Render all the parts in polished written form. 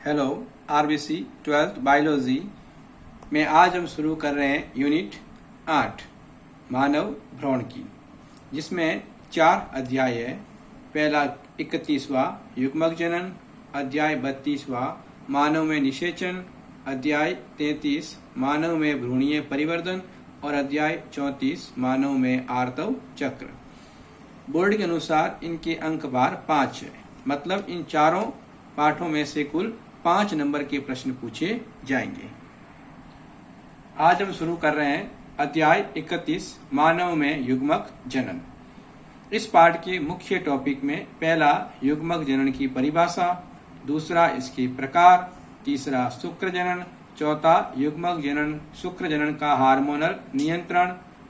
Hello RBC 12th biology में आज हम शुरू कर रहे हैं यूनिट 8 मानव भ्रूण की, जिसमें 4 अध्याय है। पहला 31वां युग्मक जनन, अध्याय 32वां मानव में निषेचन, अध्याय 33 मानव में भ्रूणीय परिवर्तन और अध्याय 34 मानव में आर्तव चक्र। बोर्ड के अनुसार इनके अंक बार 5 है, मतलब इन चारों पाठों में से कुल 5 नंबर के प्रश्न पूछे जाएंगे। आज हम शुरू कर रहे हैं अध्याय 31 मानव में युग्मक जनन। इस पाठ के मुख्य टॉपिक में पहला युग्मक जनन की परिभाषा, दूसरा इसके प्रकार, तीसरा शुक्र जनन, चौथा युग्मक जनन शुक्र जनन का हार्मोनल नियंत्रण,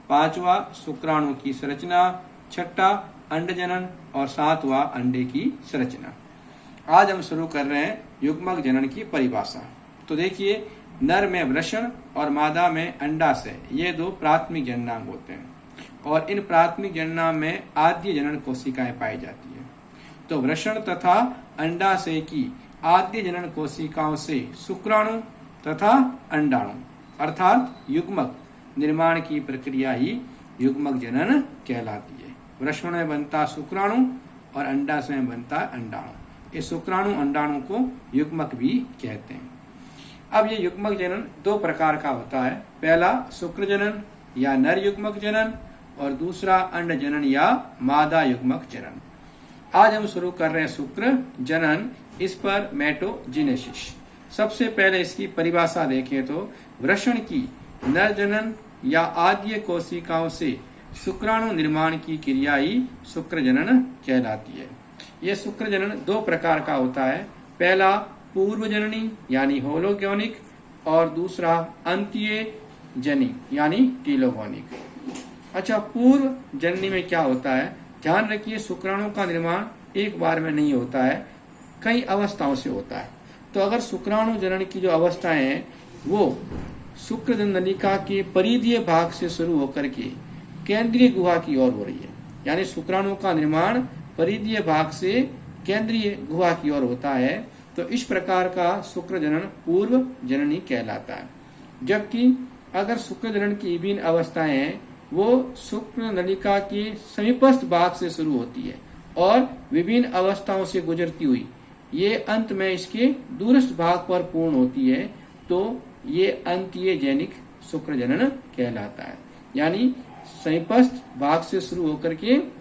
पांचवा शुक्राणु की संरचना, छठा अंड जनन और सातवां अंडे की संरचना। आज हम शुरू कर रहे हैं युग्मक जनन की परिभाषा। तो देखिए, नर में वृषण और मादा में अंडाशय, ये 2 प्राथमिक जननांग होते हैं और इन प्राथमिक जननांग में आद्य जनन कोशिकाएं पाई जाती है। तो वृषण तथा अंडाशय की आद्य जनन कोशिकाओं से शुक्राणु तथा अंडाणु अर्थात युग्मक निर्माण की प्रक्रिया ही युग्मक जनन कहलाती है। वृषण में बनता शुक्राणु और अंडाशय में बनता अंडाणु। इस शुक्राणु अंडाणु को युग्मक भी कहते हैं। अब ये युग्मक जनन 2 प्रकार का होता है। पहला शुक्र जनन या नर युग्मक जनन और दूसरा अंड जनन या मादा युग्मक जनन। आज हम शुरू कर रहे हैं शुक्र जनन, इस पर मेटोजेनेसिस। सबसे पहले इसकी परिभाषा देखें तो वृषण की नर जनन या आद्य कोशिकाओं से शुक्राणु निर्माण की क्रिया ही शुक्र जनन कहलाती है। यह शुक्र जनन 2 प्रकार का होता है। पहला पूर्व जननी यानी होलोगोनिक और दूसरा अंतीय जनी यानी टीलोगोनिक। अच्छा, पूर्व जननी में क्या होता है? ध्यान रखिए, शुक्राणु का निर्माण एक बार में नहीं होता है, कई अवस्थाओं से होता है। तो अगर शुक्राणु जनन की जो अवस्थाएं हैं वो शुक्र नलिका के परिधीय भाग से शुरू होकर के केंद्रीय गुहा की ओर हो रही है, यानी शुक्राणु का निर्माण परिधीय भाग से केंद्रीय गुहा की ओर होता है, तो इस प्रकार का शुक्र जनन पूर्व जननी कहलाता है। जबकि अगर शुक्र जनन की विभिन्न अवस्थाएं हैं वो शुक्र नलिका के समीपस्थ भाग से शुरू होती है और विभिन्न अवस्थाओं से गुजरती हुई ये अंत में इसके दूरस्थ भाग पर पूर्ण होती है, तो ये अंतीय जैनिक शुक्र जनन कहलाता है। यानी समीपस्थ भाग से शुरू होकर के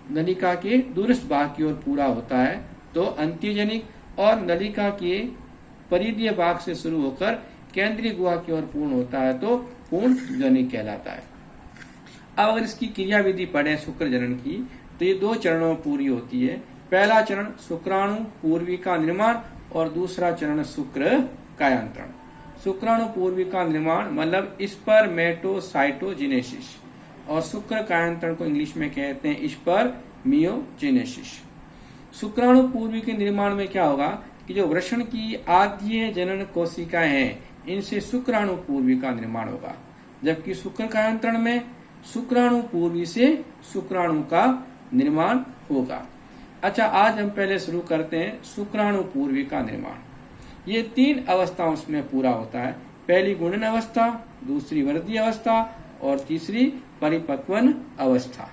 नलिका के दूरस्थ भाग की ओर पूरा होता है तो अंत्यजनिक, और नलिका के परिधीय भाग से शुरू होकर केंद्रीय गुहा की ओर पूर्ण होता है तो पूर्ण जनिक कहलाता है। अब अगर इसकी क्रिया विधि पढ़े शुक्र जनन की तो ये 2 चरणों में पूरी होती है। पहला चरण शुक्राणु पूर्वी का निर्माण और दूसरा चरण शुक्र कायांतरण। शुक्राणु पूर्वी का निर्माण मतलब स्पर्मेटोसाइटोजेनेसिस और शुक्र कायांतरण को इंग्लिश में कहते हैं स्पर्मियोजेनेसिस। शुक्राणु पूर्वी के निर्माण में क्या होगा कि जो वृषण की आद्य जनन कोशिकाएं हैं इनसे शुक्राणु पूर्वी का निर्माण होगा, जबकि शुक्र कायांतरण में शुक्राणु पूर्वी से शुक्राणु का निर्माण होगा। अच्छा, आज हम पहले शुरू करते हैं शुक्राणु पूर्वी का निर्माण। ये 3 अवस्थाओं में पूरा होता है। पहली गुणन अवस्था, दूसरी वृद्धि अवस्था और तीसरी परिपक्वन अवस्था।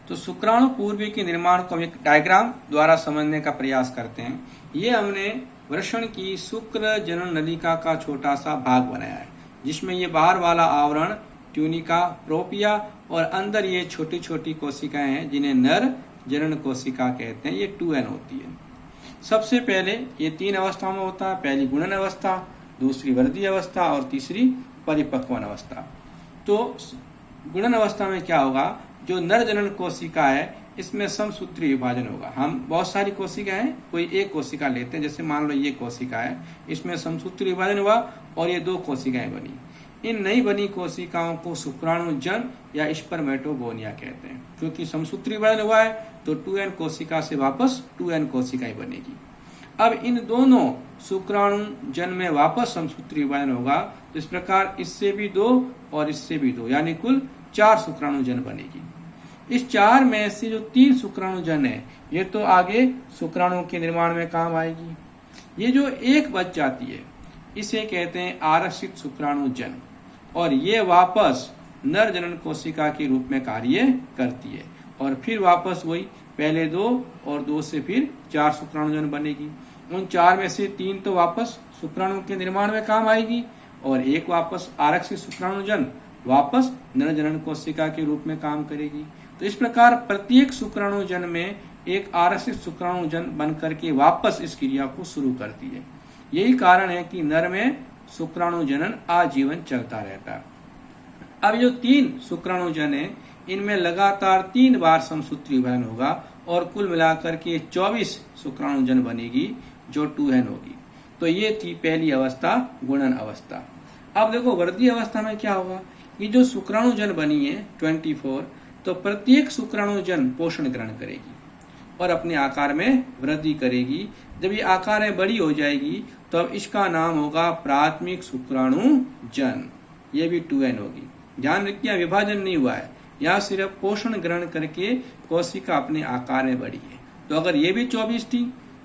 तो शुक्राणु पूर्वी के निर्माण को हम एक डायग्राम द्वारा समझने का प्रयास करते हैं। ये हमने वृषण की शुक्र जनन नलिका का छोटा सा भाग बनाया है, जिसमें ये बाहर वाला आवरण ट्यूनिका प्रोपिया और अंदर ये छोटी छोटी कोशिकाएं हैं जिन्हें नर जनन कोशिका कहते हैं। ये 2n होती है। सबसे पहले ये 3 अवस्थाओं में होता है। पहली गुणन अवस्था, दूसरी वृद्धि अवस्था और तीसरी परिपक्वन अवस्था। तो गुणन अवस्था में क्या होगा, जो नर जनन कोशिका है इसमें समसूत्री विभाजन होगा। हम बहुत सारी कोशिका है, कोई एक कोशिका लेते हैं, जैसे मान लो ये कोशिका है, इसमें समसूत्री विभाजन हुआ और ये 2 कोशिकाएं बनी। इन नई बनी कोशिकाओं को शुक्राणु जन या स्पर्मेटोगोनिया कहते हैं। क्योंकि समसूत्री विभाजन हुआ है तो 2n कोशिका से वापस 2n कोशिकाएं बनेगी। अब इन दोनों शुक्राणु जन में वापस समसूत्री विभाजन होगा, इस प्रकार इससे भी 2 और इससे भी 2, यानी कुल 4 शुक्राणु जन बनेगी। इस 4 में से जो 3 शुक्राणु जन है ये तो आगे शुक्राणु के निर्माण में काम आएगी। ये जो एक बच जाती है इसे कहते हैं आरक्षित शुक्राणुजन, और ये वापस नर जनन कोशिका के रूप में कार्य करती है, और फिर वापस वही पहले 2 और 2 से फिर 4 शुक्राणुजन बनेगी। उन 4 में से 3 तो वापस शुक्राणु के निर्माण में काम आएगी, और एक वापस आरक्षित शुक्राणुजन वापस नर जनन कोशिका के रूप में काम करेगी। तो इस प्रकार प्रत्येक शुक्राणुजन में एक आरक्षित शुक्राणुजन बनकर के वापस इस क्रिया को शुरू करती है। यही कारण है कि नर में शुक्राणुजनन आजीवन चलता रहता है। अब जो 3 शुक्राणुजन है इनमें लगातार 3 बार समसूत्री विभाजन होगा, और कुल मिलाकर के 24 शुक्राणुजन बनेगी जो 2n होगी। तो ये थी पहली अवस्था, गुणन अवस्था। अब देखो वृद्धि अवस्था में क्या होगा, ये जो शुक्राणुजन बनी है 24, तो प्रत्येक शुक्राणुजन पोषण ग्रहण करेगी और अपने आकार में वृद्धि करेगी। जब ये आकार में बड़ी हो जाएगी तो अब इसका नाम होगा प्राथमिक शुक्राणुजन, ये भी 2n होगी। ध्यान रखिए विभाजन नहीं हुआ है, यहाँ सिर्फ पोषण ग्रहण करके कोशिका अपने आकार में बढ़ी है। तो अगर ये भी 24 थी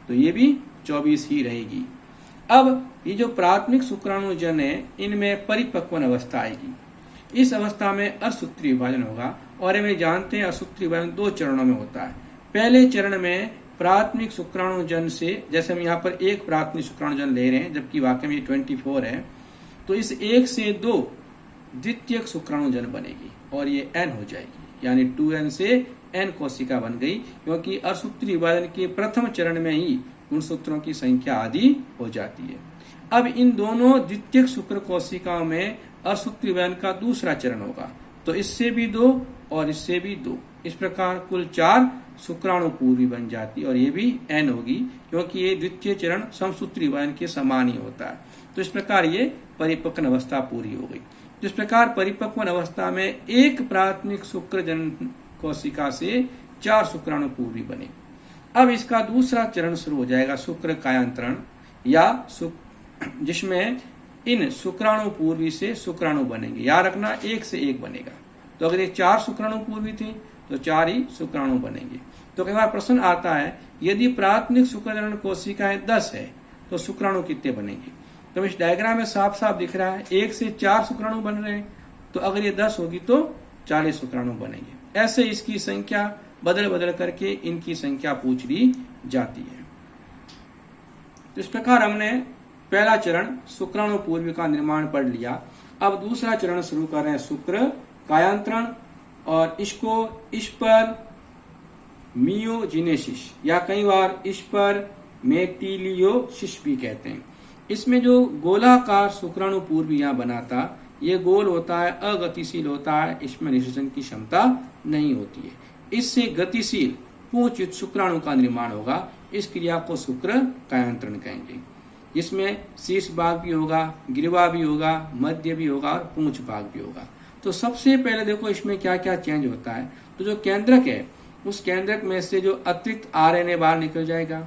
तो ये भी 24 ही रहेगी। अब ये जो प्राथमिक शुक्राणुजन है इनमें परिपक्वन अवस्था आएगी। इस अवस्था में अर्धसूत्री विभाजन होगा, और हमें जानते हैं अर्धसूत्री विभाजन 2 चरणों में होता है। पहले चरण में प्राथमिक शुक्राणुजन से, जैसे हम यहाँ पर एक प्राथमिक शुक्राणुजन ले रहे हैं जबकि वाकई में 24 है, तो इस 1 से 2 द्वितीयक शुक्राणुजन बनेगी और ये n हो जाएगी, यानी 2n से n कोशिका बन गई, क्योंकि अर्धसूत्री विभाजन के प्रथम चरण में ही गुणसूत्रों की संख्या आदि हो जाती है। अब इन दोनों द्वितीयक शुक्र कोशिकाओं में अर्धसूत्री विभाजन का दूसरा चरण होगा, तो इससे भी 2 और इससे भी 2, इस प्रकार कुल 4 शुक्राणु पूर्वी बन जाती है, और ये भी n होगी क्योंकि ये द्वितीय चरण समसूत्री विभाजन के समान ही होता है। तो इस प्रकार ये परिपक्वन अवस्था पूरी हो गई। जिस प्रकार परिपक्वन अवस्था में एक प्राथमिक शुक्र जनन कोशिका से 4 शुक्राणु पूर्वी बने। अब इसका दूसरा चरण शुरू हो जाएगा, शुक्र कायांतरण, या जिसमें इन शुक्राणु पूर्वी से शुक्राणु बनेंगे। याद रखना 1 से 1 बनेगा, तो अगर ये 4 शुक्राणु पूर्वी थे तो 4 ही शुक्राणु बनेंगे। तो कई बार प्रश्न आता है यदि प्राथमिक शुक्र जनन कोशिकाएं 10 है तो शुक्राणु कितने बनेंगे। तो इस डायग्राम में साफ साफ दिख रहा है 1 से 4 शुक्राणु बन रहे हैं, तो अगर ये 10 होगी तो 40 शुक्राणु बनेंगे। ऐसे इसकी संख्या बदल बदल करके इनकी संख्या पूछ ली जाती है। तो इस प्रकार हमने पहला चरण शुक्राणु पूर्वी का निर्माण पढ़ लिया। अब दूसरा चरण शुरू कर रहे हैं, शुक्र कायांतरण, और इसको इस पर मियोजिनेसिस या कई बार इस पर मेटिलियोसिस भी कहते हैं। इसमें जो गोलाकार शुक्राणु पूर्वी यहाँ बना था, ये गोल होता है, अगतिशील होता है, इसमें निषेचन की क्षमता नहीं होती है। इससे गतिशील पूंछयुक्त शुक्राणु का निर्माण होगा। इस क्रिया को शुक्र कायांतरण कहेंगे। इसमें शीर्ष भाग भी होगा, गिरवा भी होगा, मध्य भी होगा और पूंछ भाग भी होगा। तो सबसे पहले देखो इसमें क्या क्या चेंज होता है। तो जो केंद्रक है उस केंद्रक में से जो अतिरिक्त आरएनए बाहर निकल जाएगा,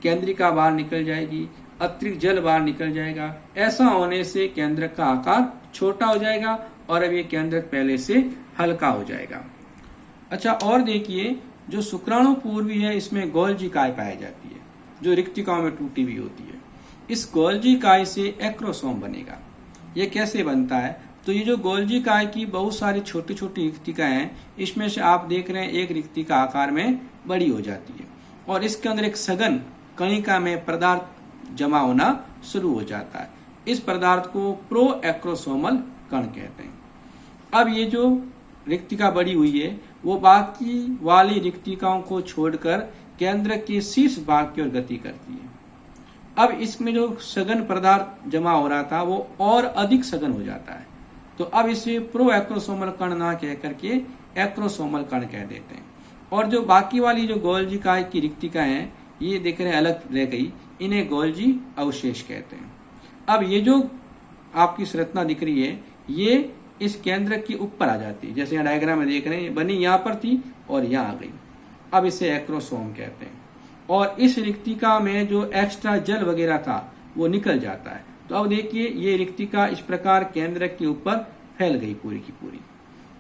केंद्रिका बाहर निकल जाएगी, अतिरिक्त जल बाहर निकल जाएगा। ऐसा होने से केंद्रक का आकार छोटा हो जाएगा और अब ये केंद्रक पहले से हल्का हो जाएगा। अच्छा, और देखिए जो शुक्राणु पूर्वी है इसमें गोल्जी काय पाई जाती है जो रिक्तिकाओं में टूटी हुई होती है। इस गोल्जी काय से एक्रोसोम बनेगा। ये कैसे बनता है, तो ये जो गोल्जी काय की बहुत सारी छोटी छोटी रिक्तिकाएं हैं, इसमें से आप देख रहे हैं एक रिक्तिका आकार में बड़ी हो जाती है और इसके अंदर एक सघन कणिका में पदार्थ जमा होना शुरू हो जाता है। इस पदार्थ को प्रो एक्रोसोमल कण कहते हैं। अब ये जो रिक्तिका बड़ी हुई है वो बाकी वाली रिक्तिकाओं को छोड़कर केंद्र के शीर्ष भाग की ओर गति करती है। अब इसमें जो सघन पदार्थ जमा हो रहा था वो और अधिक सघन हो जाता है, तो अब इसे प्रो एक्रोसोमल कण ना कह करके एक्रोसोमल कण कह देते हैं। और जो बाकी वाली जो गोल्जी काय की रिक्तिकाएं हैं ये देख रहे हैं अलग रह गई, इन्हें गोल्जी अवशेष कहते हैं। अब ये जो आपकी संरचना दिख रही है ये इस केंद्र के ऊपर आ जाती है, जैसे यहाँ डायग्राम में देख रहे हैं बनी यहाँ पर थी और यहाँ आ गई। अब इसे एक्रोसोम कहते हैं। और इस रिक्तिका में जो एक्स्ट्रा जल वगैरह था वो निकल जाता है। तो अब देखिए ये रिक्तिका इस प्रकार केंद्र के ऊपर फैल गई पूरी की पूरी।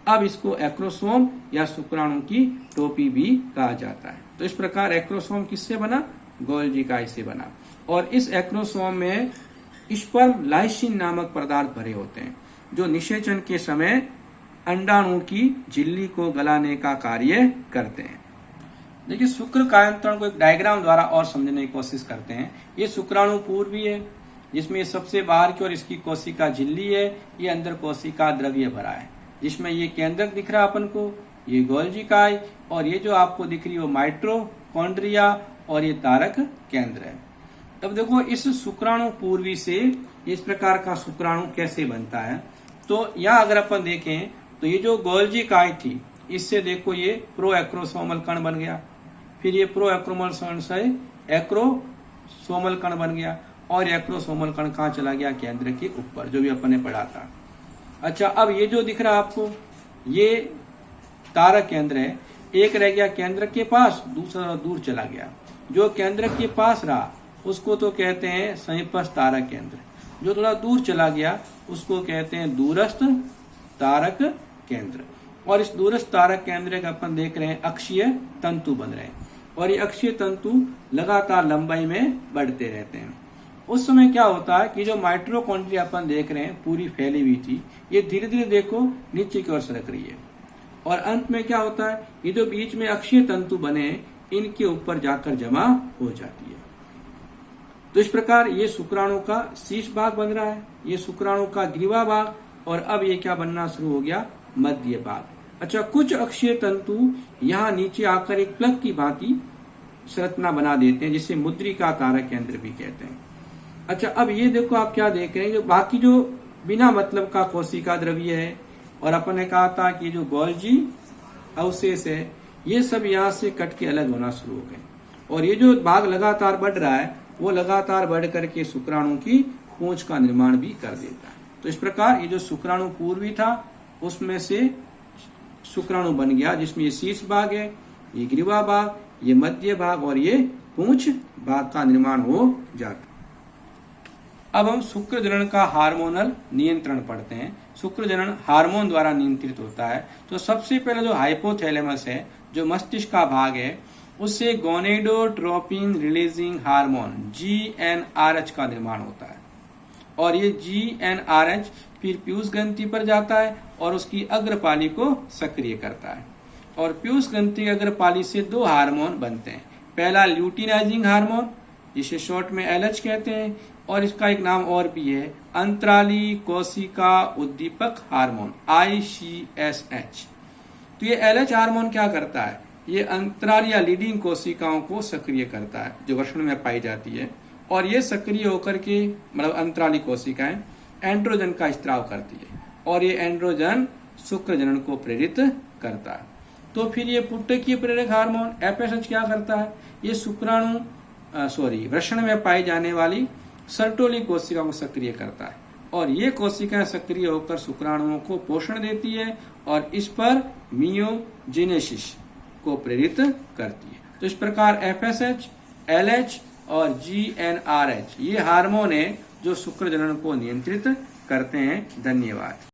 अब इसको एक्रोसोम या शुक्राणु की टोपी भी कहा जाता है। तो इस प्रकार एक्रोसोम किससे बना, गोल्जी काय से बना। और इस एक्रोसोम में स्पर्म लाइसिन नामक पदार्थ भरे होते हैं जो निषेचन के समय अंडाणु की झिल्ली को गलाने का कार्य करते हैं। देखिए शुक्र कायांतरण को एक डायग्राम द्वारा और समझने की कोशिश करते हैं। ये शुक्राणु पूर्वी है जिसमें सबसे बाहर की ओर इसकी कोशिका झिल्ली है, ये अंदर कोशिका द्रव्य भरा है जिसमें ये केंद्रक दिख रहा है अपन को, ये गोल्जी काय, और ये जो आपको दिख रही है वो माइटोकॉन्ड्रिया और ये तारक केंद्र है। अब देखो इस शुक्राणु पूर्वी से इस प्रकार का शुक्राणु कैसे बनता है, तो यहाँ अगर अपन देखें तो ये जो गोल्जी काय थी इससे देखो ये प्रो एक्रोसोमल कण बन गया, फिर ये प्रो एक्रोमल से एक्रोसोमल कण बन गया, और एक्रोसोमल कण कहाँ चला गया, केंद्र के ऊपर, जो भी अपन ने पढ़ा था। अच्छा अब ये जो दिख रहा है आपको ये तारक केंद्र है, एक रह गया केंद्र के पास, दूसरा दूर चला गया। जो केंद्र के पास रहा उसको तो कहते हैं समीपस्थ तारक केंद्र, जो थोड़ा दूर चला गया उसको कहते हैं दूरस्थ तारक केंद्र। और इस दूरस्थ तारक केंद्र का अपन देख रहे हैं अक्षीय तंतु बन रहे हैं, और ये अक्षीय तंतु लगातार लंबाई में बढ़ते रहते हैं। उस समय क्या होता है कि जो माइटोकॉन्ड्रिया अपन देख रहे हैं पूरी फैली हुई थी, ये धीरे धीरे देखो नीचे की ओर सरक रही है, और अंत में क्या होता है, ये जो बीच में अक्षीय तंतु बने इनके ऊपर जाकर जमा हो जाती है। तो इस प्रकार ये शुक्राणु का शीर्ष भाग बन रहा है, ये शुक्राणु का ग्रीवा भाग, और अब ये क्या बनना शुरू हो गया, मध्य भाग। अच्छा कुछ अक्षीय तंतु यहाँ नीचे आकर एक प्लग की भांति संरचना बना देते हैं जिसे मुद्रिका तारक केंद्र भी कहते हैं। अच्छा अब ये देखो आप क्या देख रहे हैं, जो बाकी जो बिना मतलब का कोशिका द्रव्य है, और अपन ने कहा था कि जो गोल्जी अवशेष है ये सब यहाँ से कट के अलग होना शुरू हो गए, और ये जो भाग लगातार बढ़ रहा है वो लगातार बढ़ करके शुक्राणु की पूंछ का निर्माण भी कर देता है। तो इस प्रकार ये जो शुक्राणु पूर्वी था उसमें से शुक्राणु बन गया जिसमें ये शीर्ष भाग है, ये ग्रीवा भाग, ये मध्य भाग और ये पूंछ भाग का निर्माण हो जाता। अब हम शुक्र जनन का हार्मोनल नियंत्रण पढ़ते हैं। शुक्र जनन हार्मोन द्वारा नियंत्रित होता है। तो सबसे पहले जो हाइपोथैलेमस है, जो मस्तिष्क का भाग है, उससे गोनेडोट्रोपिन रिलीजिंग हार्मोन GnRH का निर्माण होता है, और ये GnRH फिर पीयूष ग्रंथि पर जाता है और उसकी अग्रपाली को सक्रिय करता है, और पीयूष ग्रंथि अग्रपाली से दो हार्मोन बनते हैं। पहला ल्यूटिनाइजिंग हार्मोन जिसे शॉर्ट में LH कहते हैं, और इसका एक नाम और भी है अंतराली कोशिका उद्दीपक हार्मोन ICSH। तो ये LH हार्मोन क्या करता है, ये अंतराल या लीडिंग कोशिकाओं को सक्रिय करता है जो वृषण में पाई जाती है, और ये सक्रिय होकर के मतलब अंतराली कोशिकाएं एंड्रोजन का स्त्राव करती है, और ये एंड्रोजन शुक्र जनन को प्रेरित करता है। तो फिर ये पुटकीय प्रेरक हार्मोन FSH क्या करता है, ये शुक्राणु वृषण में पाई जाने वाली सर्टोली कोशिका को सक्रिय करता है, और ये कोशिकाएं सक्रिय होकर शुक्राणुओं को पोषण देती है और इस पर मियोजेनेसिस को प्रेरित करती है। तो इस प्रकार FSH, LH और GnRH ये हार्मोन है जो शुक्र जनन को नियंत्रित करते हैं। धन्यवाद।